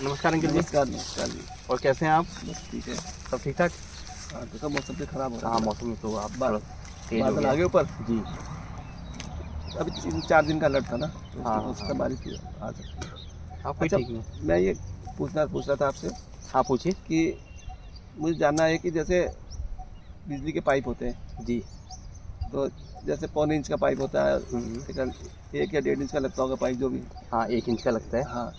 नमस्कार अंकिल जी। नमस्कार नमस्कार जी। और कैसे हैं आप? बस ठीक है। सब ठीक ठाक? हाँ तो मौसम तो खराब हो रहा हाँ, है। मौसम तो आप बा- थोड़ा तेज हो बादल गया आगे ऊपर। जी। अभी 3-4 दिन का अलर्ट था ना, तो हाँ, उसका हाँ। बारिश भी आ सकती है। आप कोई अच्छा, ठीक नहीं? मैं ये पूछ रहा था आपसे हाँ, पूछिए। कि मुझे जानना है कि जैसे बिजली के पाइप होते हैं, जी। तो जैसे 1.25 इंच का पाइप होता है, हम्म। एक या 1.5 इंच का लगता होगा पाइप जो भी। हाँ, 1 इंच का लगता है। हाँ,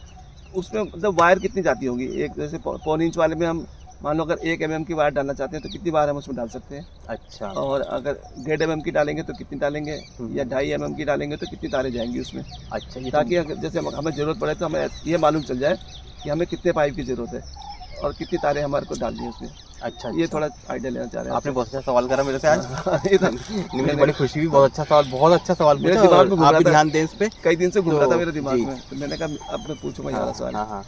उसमें मतलब वायर कितनी जाती होगी? एक जैसे 1.25 इंच वाले में हम मान लो अगर 1 mm की वायर डालना चाहते हैं तो कितनी वायर हम उसमें डाल सकते हैं? अच्छा। और अगर 1.5 mm की डालेंगे तो कितनी डालेंगे, या 2.5 mm की डालेंगे तो कितनी तारें जाएंगी उसमें, अच्छा, ये ताकि अगर जैसे हमें ज़रूरत पड़े तो हमें ये मालूम चल जाए कि हमें कितने पाइप की ज़रूरत है और कितनी तारें हमारे को डालनी है उसमें। अच्छा, ये अच्छा। थोड़ा आइडिया लेना चाह रहे हैं आपने बहुत अच्छा सवाल करा मेरे से आज। आपसे। ये तो नहीं, मुझे बड़ी खुशी हुई। बहुत अच्छा सवाल मेरे पूछा दिमाग और में घूम आप रहा भी था, ध्यान दें इस पे। कई दिन से घूम रहा था मेरे दिमाग जी। में, तो मैंने कहा अब मैं पूछूंगा ये हाँ, वाला सवाल। हाँ, हाँ।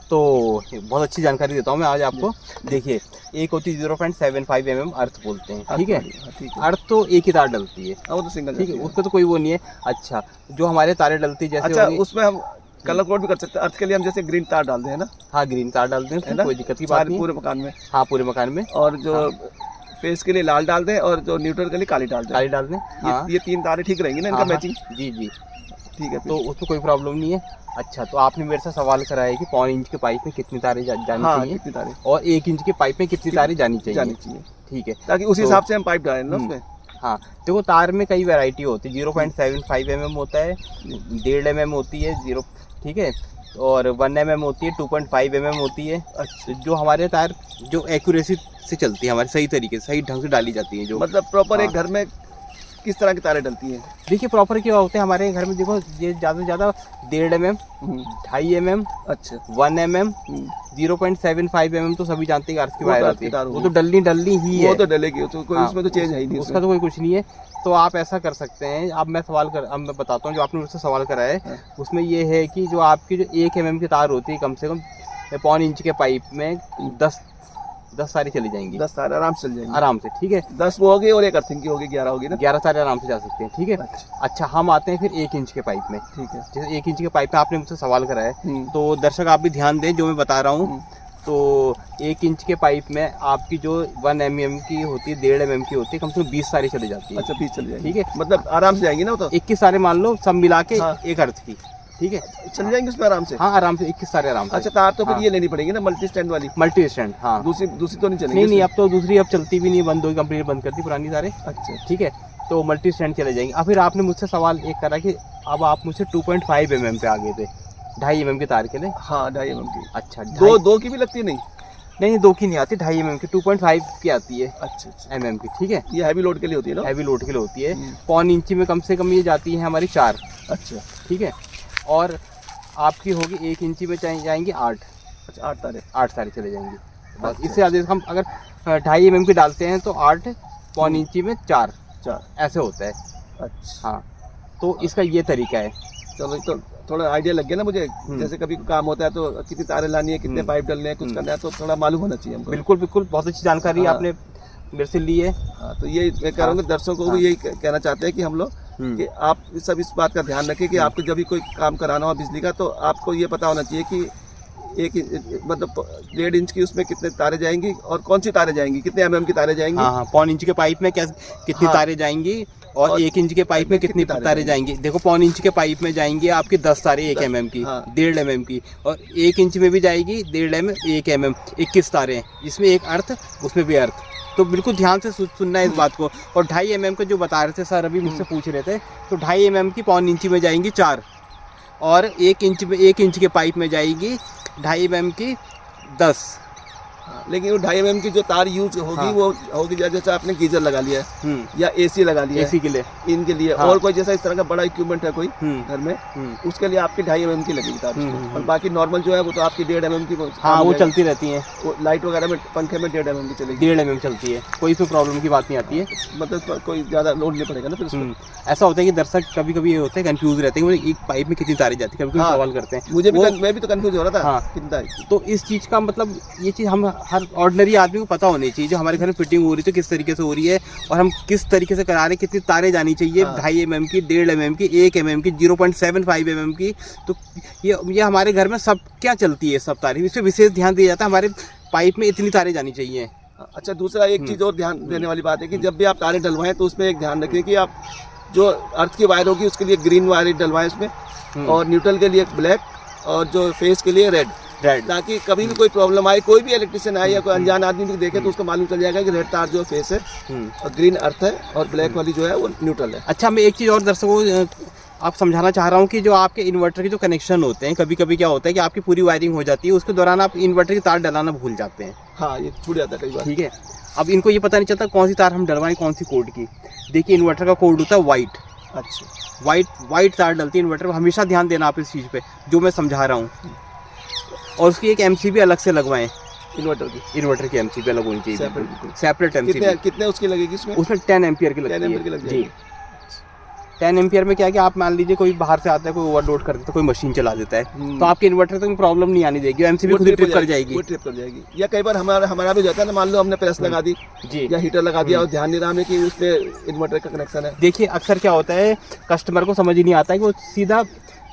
तो बहुत अच्छी जानकारी देता हूँ मैं आज आपको। देखिए, एक होती है 0.75 mm अर्थ बोलते हैं, ठीक है? हाँ, ठीक है। अर्थ तो एक ही तार डलती है, हाँ, वो तो सिंगल ठीक है, जाती है। उस पर तो कोई वो नहीं है। अच्छा, जो हमारे तारे डलती जैसे अच्छा, होगी। उसमें हम कलर कोड भी कर सकते हैं। अर्थ के लिए हम जैसे ग्रीन तार डाल दें, है ना? हाँ, ग्रीन तार डालते हैं, है उसमें ना? कोई दिक्कत की बात सारे नहीं है। पूरे मकान में। हाँ, पूरे मकान में। और जो हाँ। फेस के लिए लाल डाल दें और जो न्यूट्रल के लिए काली डाल दें। तारे डाल दें। हाँ, ये 3 तारें ठीक रहेंगी ना, इनका हाँ, हाँ। मैचिंग? जी जी। ठीक है तो फिर। उसमें कोई प्रॉब्लम नहीं है। अच्छा, तो आपने मेरे से सवाल करा है कि 1.25 इंच के पाइप में कितनी तारें जानी हाँ, चाहिए कितनी तारें और 1 इंच के पाइप में कितनी तारें जानी जानी चाहिए, चाहिए, ठीक है? ताकि उसी तो- हिसाब से हम पाइप डालें ना उसमें। हाँ, देखो, तार में कई वैरायटी होती है। 0.75 mm होता है, 1.5 mm होती है, 0, ठीक है, और 1 mm होती है, 2.5 mm होती है। अच्छा, जो हमारे तार जो एक्यूरेसी से चलती है, हमारे सही तरीके से, सही ढंग से डाली जाती है जो। मतलब प्रॉपर हाँ। एक घर में किस तरह की तारें डलती हैं? देखिए, प्रॉपर क्या होते हैं हमारे घर में, देखो, ये ज़्यादा से ज़्यादा 1.5 mm, 2.5 mm, अच्छा। 1 mm, 0.75 mm तो सभी जानते हैं कि अर्थ की वो तो वायर अर्थ होती की है। तार वो होगी। तो डलनी ही है। वो तो डलेगी, तो कोई हाँ, उसमें तो चेंज है ही नहीं उसका उसमें। तो कोई कुछ नहीं है। तो आप ऐसा कर सकते हैं। अब मैं बताता हूँ जो आपने मुझसे सवाल करा है। हाँ। उसमें ये है कि जो आपकी जो 1 mm की तार होती है, कम से कम 1.25 इंच के पाइप में 10 तारें चली जाएंगी 10 तारें आराम से चल जाएंगी। आराम से, ठीक है? 10 वो होगी और एक अर्थिंग की होगी, 11 होगी ना? 11 तारें आराम से जा सकते हैं, ठीक है? अच्छा, अच्छा, हम आते हैं फिर 1 इंच के पाइप में। ठीक है। जैसे 1 इंच के पाइप में आपने मुझसे सवाल करा है, हम्म, तो दर्शक आप भी ध्यान दें जो मैं बता रहा हूँ। हम्म, तो 1 इंच के पाइप में आपकी जो 1 mm की होती है, 1.5 mm की होती है, कम से कम 20 तारें चली जाती है, अच्छा, 20 चल जाएंगी, ठीक है? मतलब आराम से जाएंगी ना वो तो? 21 तारें मान लो, सब मिला के हाँ। एक अर्थ की, ठीक है? चल जाएंगी उसमें आराम से? हाँ, आराम से 21 तारें आराम से। अच्छा, तार तो फिर हाँ। ये लेनी पड़ेगी ना, मल्टी स्टैंड वाली? मल्टी स्टैंड, हाँ। दूसरी तो नहीं चलेगी? नहीं, अब तो दूसरी अब चलती भी नहीं, बंद होगी, कंपनी बंद कर दी पुरानी तारें, अच्छा, ठीक है? तो मल्टी स्टैंड चले जाएंगे। अब फिर आपने मुझसे सवाल एक करा कि अब आप मुझसे 2.5 mm पे आ गए थे, 2.5 mm के तार के लिए। हाँ, 2.5 mm की। अच्छा, दो की भी लगती है? नहीं, नहीं, 2 की नहीं आती, 2.5 mm की, 2.5 की आती है, अच्छा अच्छा। mm की, ठीक है? ये हैवी लोड के लिए होती है ना? हैवी लोड के लिए होती है। हम्म। 1.25 इंची में कम से कम ये जाती है हमारी 4, अच्छा ठीक है? और आपकी होगी 1 इंची में जाएंगी 8 अच्छा, 8 तारें। तारें चले जाएंगी बस। अच्छा। इससे ज़्यादा हम अगर 2.5 mm की डालते हैं तो 8, 1.25 इंची में 4, 4। ऐसे होता है। अच्छा, हाँ, तो इसका ये तरीका है। चलो, तो थोड़ा आइडिया लग गया ना मुझे। जैसे कभी कोई काम होता है तो कितनी तारें लानी है, कितने पाइप डालने हैं, कुछ करना है, तो थोड़ा मालूम होना चाहिए हमको। बिल्कुल बिल्कुल, बहुत अच्छी जानकारी हाँ। आपने मेरे से ली है। हाँ, तो ये मैं कह रहा हूँ कि दर्शकों को भी यही कहना चाहते हैं कि हम लोग कि आप सब इस बात का ध्यान रखें कि आपको जब भी कोई काम कराना हो बिजली का, तो आपको ये पता होना चाहिए कि मतलब 1.5 इंच की उसमें कितने तारे जाएंगी और कौन सी तारे जाएंगी, कितने mm की तारे जाएंगी। हाँ, 1.25 इंच के पाइप में कितनी हाँ। तारें जाएंगी और 1 इंच के पाइप में कितनी तारें जाएंगी। देखो, 1.25 इंच के पाइप में जाएंगी आपकी 10 तारें 1 mm की, हाँ। 1.5 mm की, और 1 इंच में भी जाएगी 1.5 mm, 1 mm, 21 तारें, जिसमें एक अर्थ, उसमें भी अर्थ। तो बिल्कुल ध्यान से सुनना है इस बात को। और 2.5 mm का जो बता रहे थे सर, अभी मुझसे पूछ रहे थे, तो 2.5 mm की 1.25 इंची में जाएंगी 4, और 1 इंच के पाइप में जाएगी 2.5 mm की 10। हाँ, लेकिन वो 2.5 mm की जो तार यूज होगी, हाँ। वो होगी जैसे आपने गीजर लगा लिया है या एसी लगा लिया एसी के लिए, है इनके लिए, हाँ। और कोई जैसा इस तरह का बड़ा इक्विपमेंट है कोई घर में, उसके लिए आपकी 2.5 mm की लगेगी तार उसमें। और बाकी नॉर्मल जो है वो तो आपकी 1.5 mm की हाँ, वो चलती रहती हैं। वो लाइट वगैरह में पंखे में 1.5 mm की चलेगी। 1.5 mm चलती है, कोई इसमें प्रॉब्लम की बात नहीं आती है। मतलब कोई ज़्यादा लोड नहीं पड़ेगा ना फिर उसमें। ऐसा होता है कि दर्शक कभी कभी ये होते हैं, कंफ्यूज रहते हैं कि एक पाइप में कितनी तारें जाती है, कभी कभी हाँ। सवाल करते हैं। मुझे भी मैं भी तो कंफ्यूज हो रहा था। हाँ। कितना तो इस चीज़ का मतलब, ये चीज़ हम हर ऑर्डिनरी आदमी को पता होनी चाहिए, जो हमारे घर में फिटिंग हो रही है तो किस तरीके से हो रही है और हम किस तरीके से करा रहे हैं, कितनी तारें जानी चाहिए, 2.5 mm की, 1.5 mm की, 1 mm की, 0.75 mm की। तो ये हमारे घर में सब क्या चलती है, सब तारें, इस पर विशेष ध्यान दिया जाता है, हमारे पाइप में इतनी तारें जानी चाहिए। अच्छा, दूसरा एक चीज़ और ध्यान देने वाली बात है कि जब भी आप तारें डलवाएं तो उसमें एक ध्यान रखें कि आप जो अर्थ की वायर होगी उसके लिए ग्रीन वायर डलवाएं उसमें, और न्यूट्रल के लिए ब्लैक और जो फेस के लिए रेड, ताकि कभी भी कोई प्रॉब्लम आए, कोई भी इलेक्ट्रिशियन आए या कोई अनजान आदमी भी देखे तो उसको मालूम चल जाएगा कि रेड तार जो फेस है और ग्रीन अर्थ है और ब्लैक वाली जो है वो न्यूट्रल है। अच्छा, मैं एक चीज़ और दर्शकों को आप समझाना चाह रहा हूँ कि जो आपके इन्वर्टर के जो कनेक्शन होते हैं, कभी कभी क्या होता है कि आपकी पूरी वायरिंग हो जाती है, उसके दौरान आप इन्वर्टर की तार डलाना भूल जाते हैं। हाँ, ये छूट जाता है कई बार। ठीक है, अब इनको ये पता नहीं चलता कौन सी तार हम डलवाएं, कौन सी कोड की। देखिए, इन्वर्टर का कोड होता है वाइट। अच्छा, वाइट तार डलती है इन्वर्टर में, हमेशा ध्यान देना आप इस चीज़ पे जो मैं समझा रहा हूँ। और उसकी एक एमसीबी अलग से लगवाएं, इन्वर्टर की एमसीबी अलग होनी चाहिए, सेपरेट एमसीबी। कितने उसकी लगेगी इसमें? उसमें 10 एम्पियर की लगती है। 10 एम्पियर की लग जाएगी। 10 एम्पियर में क्या है कि आप मान लीजिए कोई बाहर से आता है, कोई ओवरलोड कर देता है, कोई मशीन चला देता है, तो आपके इन्वर्टर तक प्रॉब्लम नहीं आनी देगी, एमसीबी खुद ही ट्रिप कर जाएगी। वो ट्रिप कर जाएगी। या कई बार हमारा भी जाता है ना, मान लो हमने प्रेस लगा दी जी या हीटर लगा दिया और ध्यान नहीं रहा हमें कि उसमें इन्वर्टर का कनेक्शन है। देखिए, अक्सर क्या होता है, कस्टमर को समझ ही नहीं आता है कि वो सीधा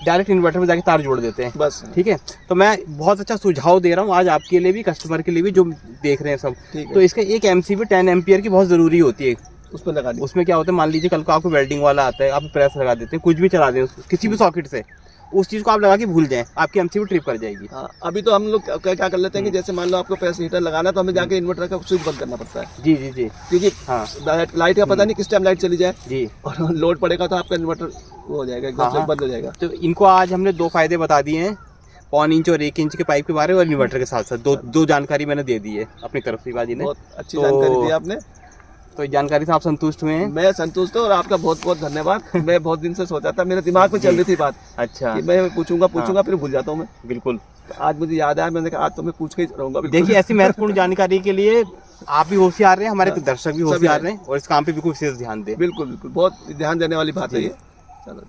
डायरेक्ट इन्वर्टर में जाके तार जोड़ देते हैं बस। ठीक है, तो मैं बहुत अच्छा सुझाव दे रहा हूँ आज आपके लिए भी, कस्टमर के लिए भी जो देख रहे हैं सब। तो इसका एक एमसीबी 10 एम्पियर की बहुत ज़रूरी होती है उसमें लगा दी। उसमें क्या होता है, मान लीजिए कल को आपको वेल्डिंग वाला आता है, आप प्रेस लगा देते हैं, कुछ भी चला दें किसी भी सॉकेट से, उस चीज़ को आप लगा के भूल जाएं, आपकी एमसीबी ट्रिप कर जाएगी। हाँ, अभी तो हम लोग क्या कर लेते हैं कि जैसे मान लो आपको प्रेस हीटर लगाना तो हमें जाके इन्वर्टर का स्विच बंद करना पड़ता है। जी जी जी, क्योंकि हाँ, लाइट का पता नहीं किस टाइम लाइट चली जाए जी, और लोड पड़ेगा तो आपका इन्वर्टर वो हो जाएगा, एकदम से बंद हो जाएगा। तो इनको आज हमने 2 फायदे बता दिए हैं, 1.5 इंच और 1 इंच के पाइप के बारे में, और इन्वर्टर के साथ साथ दो जानकारी मैंने दे दी है अपनी तरफ से बाजी ने। बहुत अच्छी जानकारी दी आपने। तो इस जानकारी से आप संतुष्ट हुए हैं? मैं संतुष्ट हूँ और आपका बहुत बहुत धन्यवाद। मैं बहुत दिन से सोचा था, मेरे दिमाग में चल रही थी बात, अच्छा, कि मैं पूछूंगा फिर भूल जाता हूँ मैं। बिल्कुल, आज मुझे याद आया, मैंने कहा आज तो मैं पूछ के ही रहूंगा। देखिए, ऐसी महत्वपूर्ण जानकारी के लिए आप भी होशियार रहे, हमारे दर्शक भी होशियार रहे और इस काम पे भी विशेष ध्यान दें। बिल्कुल बिल्कुल, बहुत ध्यान देने वाली बात है ये। चलो।